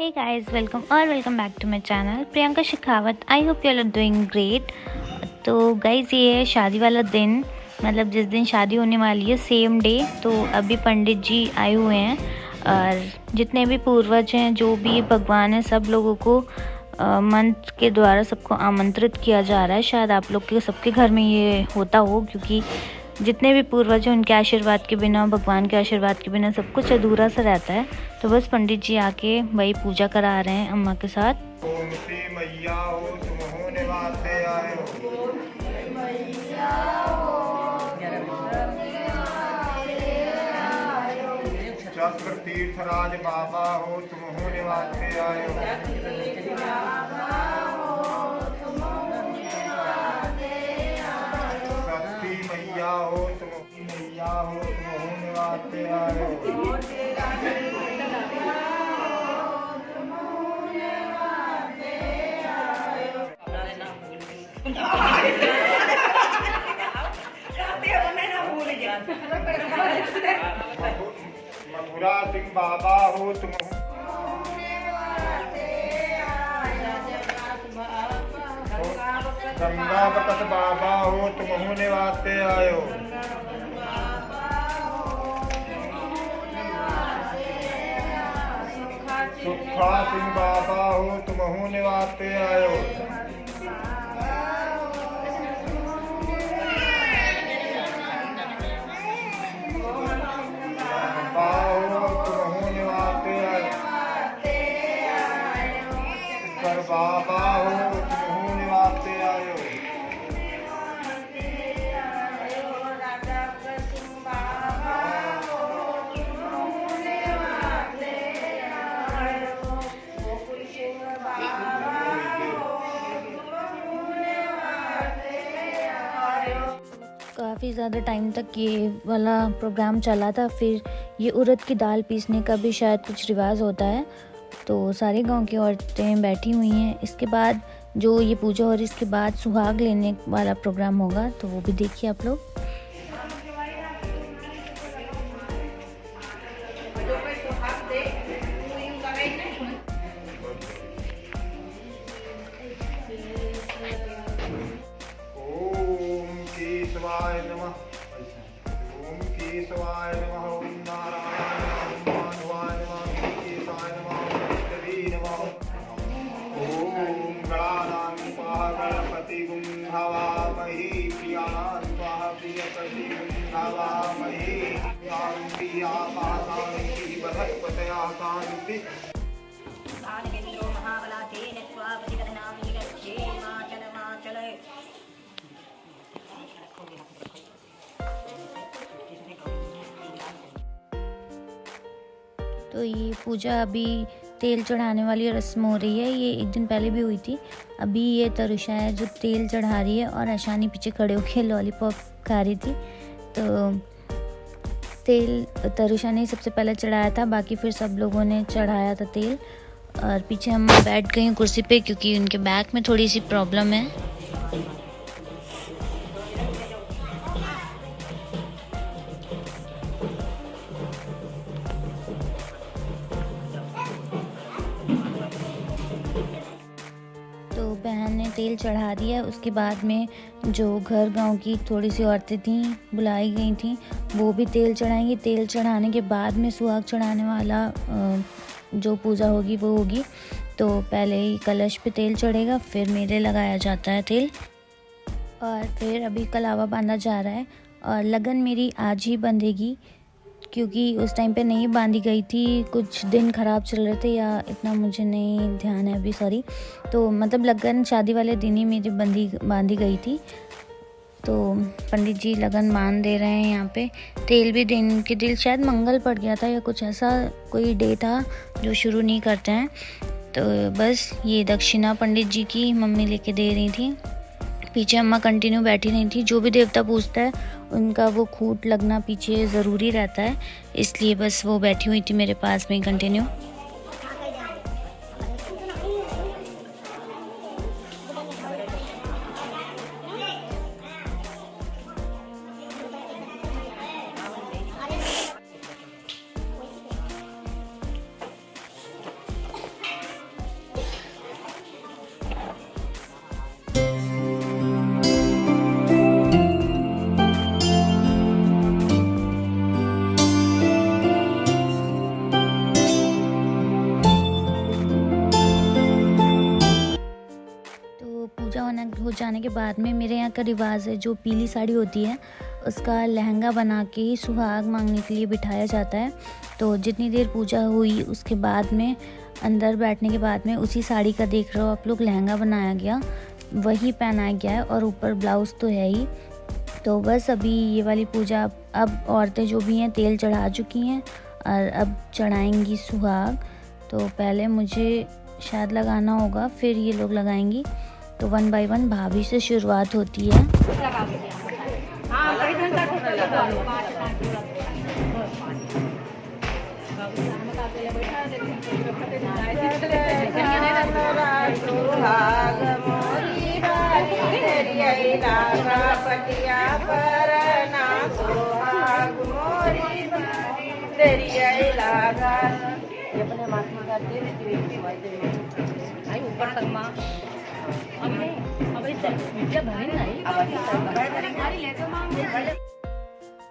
Hey guys, welcome back to my channel Priyanka Shekhawat. I hope you are doing great. तो guys ये है शादी वाला दिन, मतलब जिस दिन शादी होने वाली है सेम डे। तो अभी पंडित जी आए हुए हैं और जितने भी पूर्वज हैं, जो भी भगवान हैं, सब लोगों को मंत्र के द्वारा सबको आमंत्रित किया जा रहा है। शायद आप लोग के सबके घर में ये होता हो, क्योंकि जितने भी पूर्वज हैं उनके आशीर्वाद के बिना, भगवान के आशीर्वाद के बिना सब कुछ अधूरा सा रहता है। तो बस पंडित जी आके वही पूजा करा रहे हैं अम्मा के साथ। ओम श्री मैया हो तुम हो निवासे आए हो। चक्र तीर्थराज बाबा हो तुम हो निवासे आए हो। शक्ति मैया हो तुम हो निवासे आए हो। मथुरा सिंह बाबा हो तुम गंगा बकत बाबा हो तुम हो निवासे आए हो। सुखा सिंह बाबा हो तुम हो निवासे आए हो। बाबा हो तुम हो निवासे आए हो। काफ़ी ज़्यादा टाइम तक ये वाला प्रोग्राम चला था। फिर ये उड़द की दाल पीसने का भी शायद कुछ रिवाज होता है। तो सारे गांव की औरतें बैठी हुई हैं। इसके बाद जो ये पूजा और इसके बाद सुहाग लेने वाला प्रोग्राम होगा, तो वो भी देखिए आप लोग। ओम केशवाय नमः। ओम केशवाय नमः। ओम नारायण नमः। ओम माधवाय नमः। ओम केशवाय नमः। ओम विष्णवे नमः। ओम गणानां स्वाहा गणपति गुं हवामहे। प्रियाणां स्वाहा प्रियपति गुं हवामहे। शान्ति आकाशान्ति बृहस्पतया शान्ति। तो ये पूजा अभी तेल चढ़ाने वाली रस्म हो रही है। ये एक दिन पहले भी हुई थी। अभी ये तरुषा है जो तेल चढ़ा रही है और आशानी पीछे खड़े होकर लॉलीपॉप खा रही थी। तो तेल तरुषा ने सबसे पहले चढ़ाया था, बाकी फिर सब लोगों ने चढ़ाया था तेल। और पीछे हम बैठ गए हैं कुर्सी पे, क्योंकि उनके बैक में थोड़ी सी प्रॉब्लम है। तो बहन ने तेल चढ़ा दिया। उसके बाद में जो घर गांव की थोड़ी सी औरतें थीं, बुलाई गई थीं, वो भी तेल चढ़ाएंगी। तेल चढ़ाने के बाद में सुहाग चढ़ाने वाला जो पूजा होगी वो होगी। तो पहले ही कलश पे तेल चढ़ेगा, फिर मेले लगाया जाता है तेल, और फिर अभी कलावा बांधा जा रहा है। और लगन मेरी आज ही बंधेगी, क्योंकि उस टाइम पे नहीं बांधी गई थी। कुछ दिन ख़राब चल रहे थे, या इतना मुझे नहीं ध्यान है अभी, सॉरी। तो मतलब लगन शादी वाले दिन ही मेरी बांधी गई थी। तो पंडित जी लगन मान दे रहे हैं यहाँ पे। तेल भी दिन के दिल शायद मंगल पड़ गया था, या कुछ ऐसा कोई डे था जो शुरू नहीं करते हैं। तो बस ये दक्षिणा पंडित जी की मम्मी लेके दे रही थी। पीछे अम्मा कंटिन्यू बैठी नहीं थी। जो भी देवता पूजता है उनका वो खूंट लगना पीछे ज़रूरी रहता है, इसलिए बस वो बैठी हुई थी मेरे पास में कंटिन्यू। जाने के बाद में मेरे यहाँ का रिवाज है, जो पीली साड़ी होती है उसका लहंगा बना के ही सुहाग मांगने के लिए बिठाया जाता है। तो जितनी देर पूजा हुई उसके बाद में अंदर बैठने के बाद में उसी साड़ी का, देख रहे हो आप लोग, लहंगा बनाया गया, वही पहनाया गया है और ऊपर ब्लाउज़ तो है ही। तो बस अभी ये वाली पूजा, अब औरतें जो भी हैं तेल चढ़ा चुकी हैं और अब चढ़ाएंगी सुहाग। तो पहले मुझे शायद लगाना होगा, फिर ये लोग लगाएंगी। तो 1 बाय 1 भाभी से शुरुआत होती है।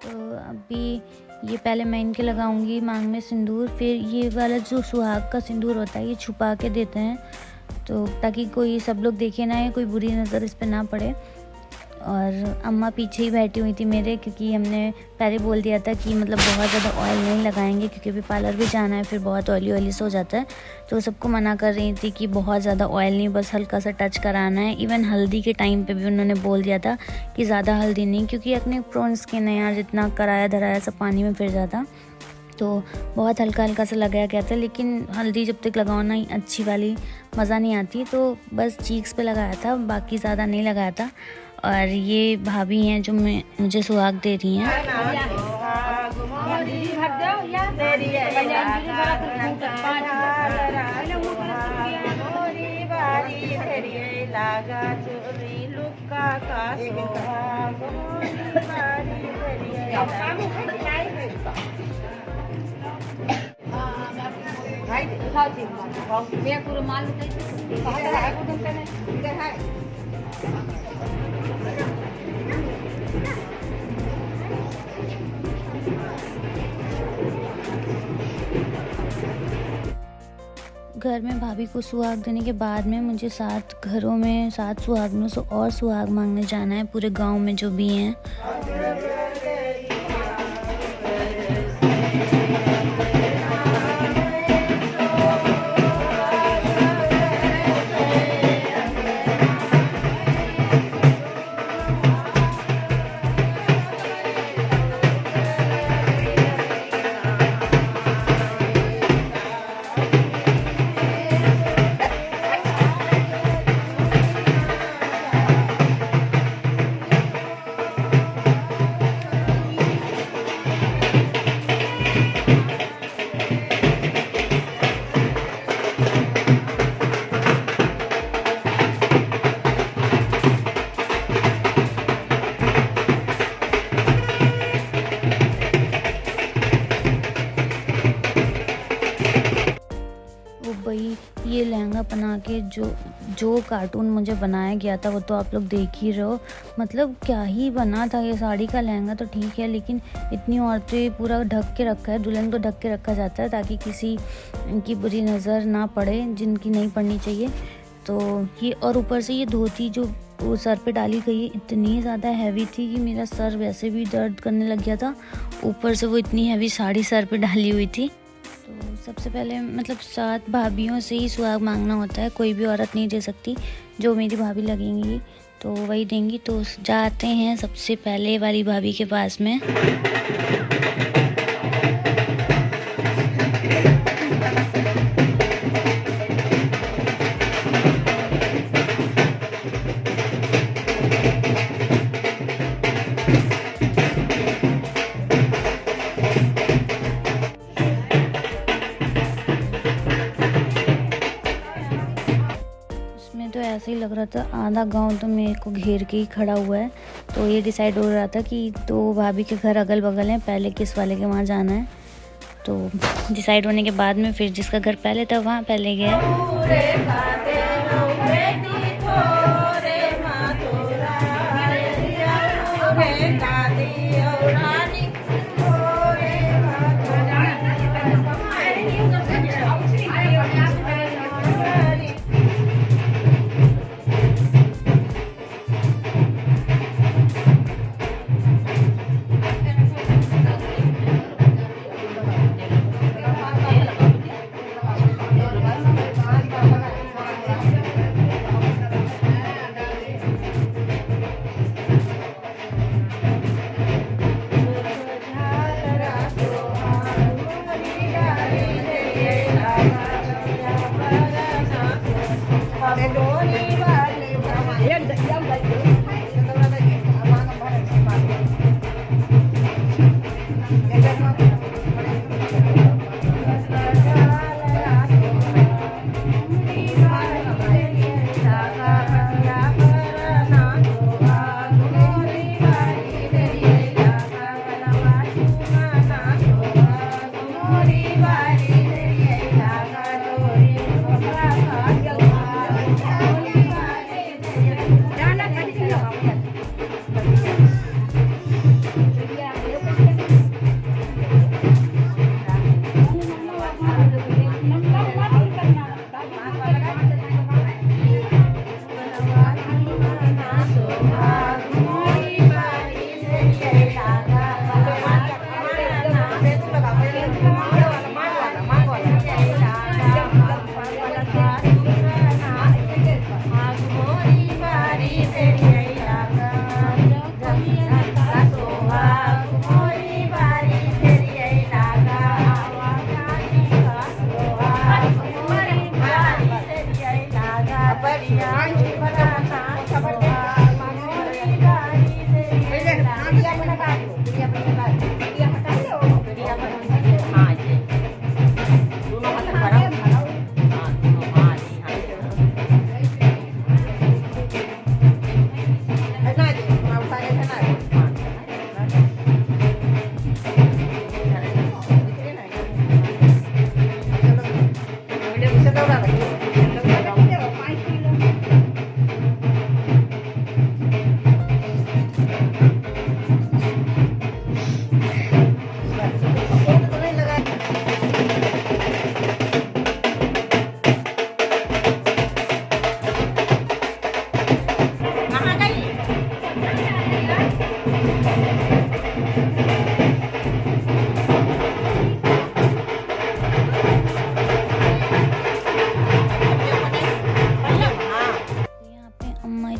तो अभी ये पहले मैं इनके लगाऊंगी मांग में सिंदूर, फिर ये वाला जो सुहाग का सिंदूर होता है ये छुपा के देते हैं, तो ताकि कोई, सब लोग देखे ना, कोई बुरी नज़र इस पे ना पड़े। और अम्मा पीछे ही बैठी हुई थी मेरे, क्योंकि हमने पहले बोल दिया था कि मतलब बहुत ज़्यादा ऑयल नहीं लगाएंगे, क्योंकि अभी पार्लर भी जाना है, फिर बहुत ऑयली से हो जाता है। तो सबको मना कर रही थी कि बहुत ज़्यादा ऑयल नहीं, बस हल्का सा टच कराना है। इवन हल्दी के टाइम पे भी उन्होंने बोल दिया था कि ज़्यादा हल्दी नहीं, क्योंकि अपने प्रोन स्किन है यार, जितना कराया धराया सब पानी में फिर जाता। तो बहुत हल्का हल्का सा लगाया गया था, लेकिन हल्दी जब तक लगाओ ना अच्छी वाली मज़ा नहीं आती, तो बस चीक्स पे लगाया था, बाकी ज़्यादा नहीं लगाया था। और ये भाभी हैं जो मुझे सुहाग दे रही हैं। घर में भाभी को सुहाग देने के बाद में मुझे 7 घरों में 7 सुहागनों से और सुहाग मांगने जाना है, पूरे गांव में जो भी हैं। ये लहंगा बना के जो कार्टून मुझे बनाया गया था वो तो आप लोग देख ही रहे हो। मतलब क्या ही बना था। ये साड़ी का लहंगा तो ठीक है, लेकिन इतनी औरतें पूरा ढक के रखा है, दुल्हन को ढक के रखा जाता है ताकि किसी की बुरी नज़र ना पड़े, जिनकी नहीं पड़नी चाहिए। तो ये, और ऊपर से ये धोती जो वो सर पे डाली गई है इतनी ज़्यादा हैवी थी कि मेरा सर वैसे भी दर्द करने लग गया था, ऊपर से वो इतनी हैवी साड़ी सर पे डाली हुई थी। तो सबसे पहले मतलब 7 भाभीयों से ही सुहाग मांगना होता है, कोई भी औरत नहीं दे सकती। जो मेरी भाभी लगेंगी तो वही देंगी। तो जाते हैं सबसे पहले वाली भाभी के पास में। तो ऐसे ही लग रहा था आधा गांव तो मेरे को घेर के ही खड़ा हुआ है। तो ये डिसाइड हो रहा था कि 2 भाभी के घर अगल बगल हैं, पहले किस वाले के वहाँ जाना है। तो डिसाइड होने के बाद में फिर जिसका घर पहले था वहाँ पहले गया।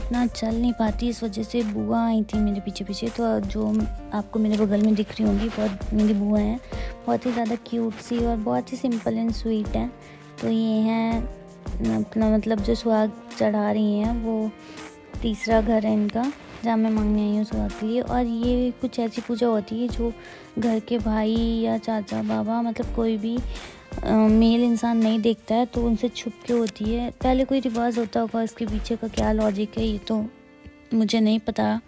इतना चल नहीं पाती, इस वजह से बुआ आई थी मेरे पीछे पीछे। तो जो आपको मेरे बगल में दिख रही होंगी, बहुत मेरी बुआ हैं, बहुत ही ज़्यादा क्यूट सी और बहुत ही सिंपल एंड स्वीट हैं। तो ये हैं अपना मतलब जो सुहाग चढ़ा रही हैं, वो तीसरा घर है इनका जहाँ मैं मांगने आई हूँ सुहाग के लिए। और ये कुछ ऐसी पूजा होती है जो घर के भाई या चाचा बाबा मतलब कोई भी मेल इंसान नहीं देखता है, तो उनसे छुप के होती है। पहले कोई रिवाज होता होगा, इसके पीछे का क्या लॉजिक है ये तो मुझे नहीं पता,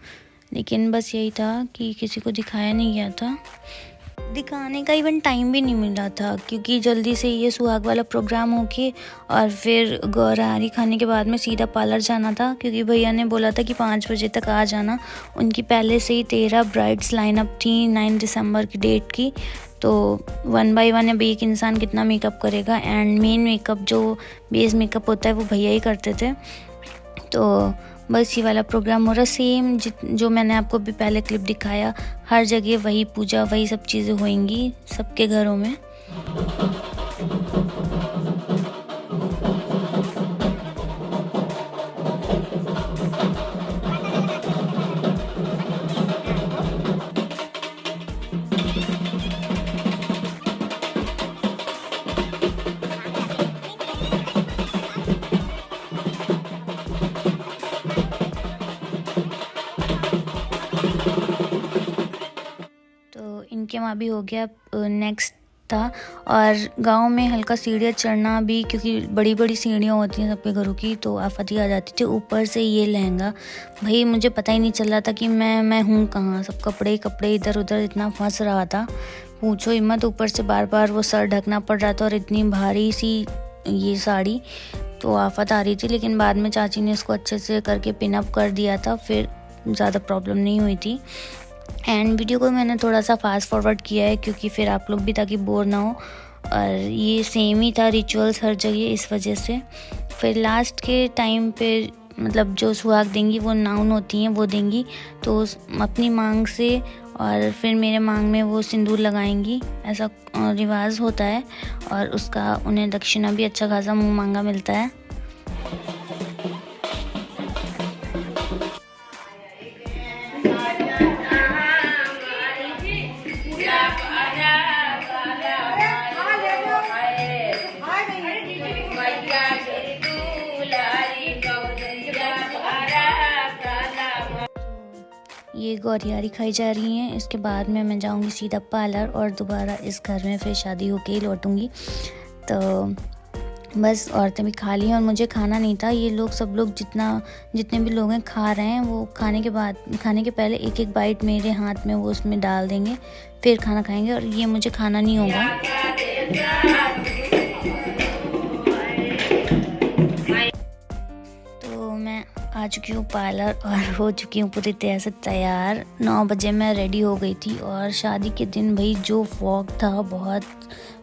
लेकिन बस यही था कि किसी को दिखाया नहीं गया था, दिखाने का इवन टाइम भी नहीं मिला था, क्योंकि जल्दी से ये सुहाग वाला प्रोग्राम हो के और फिर गौरहारी खाने के बाद में सीधा पार्लर जाना था, क्योंकि भैया ने बोला था कि 5 बजे तक आ जाना। उनकी पहले से ही 13 ब्राइड्स लाइनअप थी 9 दिसंबर की डेट की। तो 1 बाय 1 अब एक इंसान कितना मेकअप करेगा, एंड मेन मेकअप जो बेस मेकअप होता है वो भैया ही करते थे। तो बस ये वाला प्रोग्राम हो रहा, सेम जो मैंने आपको भी पहले क्लिप दिखाया, हर जगह वही पूजा वही सब चीज़ें होंगी सबके घरों में। इनके वहाँ भी हो गया, नेक्स्ट था। और गांव में हल्का सीढ़ियाँ चढ़ना भी, क्योंकि बड़ी बड़ी सीढ़ियाँ होती हैं सबके घरों की, तो आफत ही आ जाती थी। ऊपर से ये लहंगा, भाई मुझे पता ही नहीं चल रहा था कि मैं हूँ कहाँ, सब कपड़े इधर उधर इतना फंस रहा था, पूछो ही मत। ऊपर से बार बार वो सर ढकना पड़ रहा था और इतनी भारी सी ये साड़ी, तो आफत आ रही थी। लेकिन बाद में चाची ने इसको अच्छे से करके पिन अप कर दिया था, फिर ज़्यादा प्रॉब्लम नहीं हुई थी। एंड वीडियो को मैंने थोड़ा सा फास्ट फॉरवर्ड किया है, क्योंकि फिर आप लोग भी ताकि बोर ना हो, और ये सेम ही था रिचुअल्स हर जगह, इस वजह से। फिर लास्ट के टाइम पे मतलब जो सुहाग देंगी वो नाउन होती हैं, वो देंगी तो अपनी मांग से, और फिर मेरे मांग में वो सिंदूर लगाएंगी, ऐसा रिवाज होता है। और उसका उन्हें दक्षिणा भी अच्छा खासा मुँह मांगा मिलता है। ये गौरियारी खाई जा रही हैं, इसके बाद में मैं जाऊंगी सीधा पार्लर और दोबारा इस घर में फिर शादी होके ही लौटूंगी। तो बस औरतें भी खा ली हैं और मुझे खाना नहीं था। ये लोग सब लोग जितने भी लोग हैं खा रहे हैं, वो खाने के पहले एक एक बाइट मेरे हाथ में वो उसमें डाल देंगे, फिर खाना खाएंगे, और ये मुझे खाना नहीं होगा। आ चुकी हूँ पार्लर और हो चुकी हूँ पूरी तरह से तैयार। 9 बजे मैं रेडी हो गई थी, और शादी के दिन भाई जो फॉग था, बहुत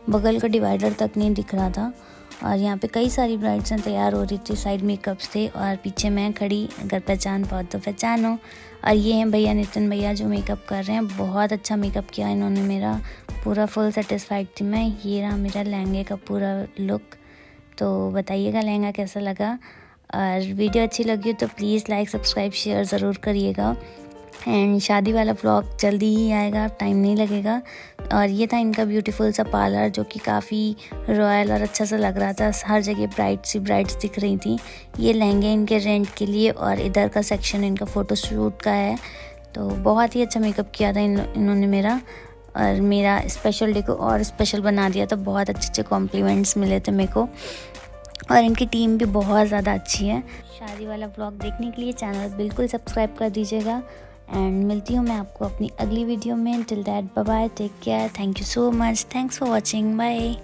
बगल का डिवाइडर तक नहीं दिख रहा था। और यहाँ पे कई सारी ब्राइड्स तैयार हो रही थी, साइड मेकअप्स थे, और पीछे मैं खड़ी, अगर पहचान पाओ तो पहचानो। और ये हैं भैया नितिन भैया जो मेकअप कर रहे हैं, बहुत अच्छा मेकअप किया इन्होंने, मेरा पूरा फुल सेटिस्फाइड थी मैं। ये रहा मेरा लहंगे का पूरा लुक। तो बताइएगा लहंगा कैसा लगा, और वीडियो अच्छी लगी हो तो प्लीज़ लाइक सब्सक्राइब शेयर ज़रूर करिएगा। एंड शादी वाला व्लॉग जल्दी ही आएगा, टाइम नहीं लगेगा। और ये था इनका ब्यूटीफुल सा पार्लर जो कि काफ़ी रॉयल और अच्छा सा लग रहा था। हर जगह ब्राइड्स दिख रही थी। ये लहंगे इनके रेंट के लिए और इधर का सेक्शन इनका फ़ोटोशूट का है। तो बहुत ही अच्छा मेकअप किया था इन्होंने मेरा, और मेरा स्पेशल डे को और स्पेशल बना दिया था। बहुत अच्छे कॉम्प्लीमेंट्स मिले थे मेरे को, और इनकी टीम भी बहुत ज़्यादा अच्छी है। शादी वाला व्लॉग देखने के लिए चैनल बिल्कुल सब्सक्राइब कर दीजिएगा। एंड मिलती हूँ मैं आपको अपनी अगली वीडियो में। Till that bye bye, take care, thank you so much, thanks for watching, bye.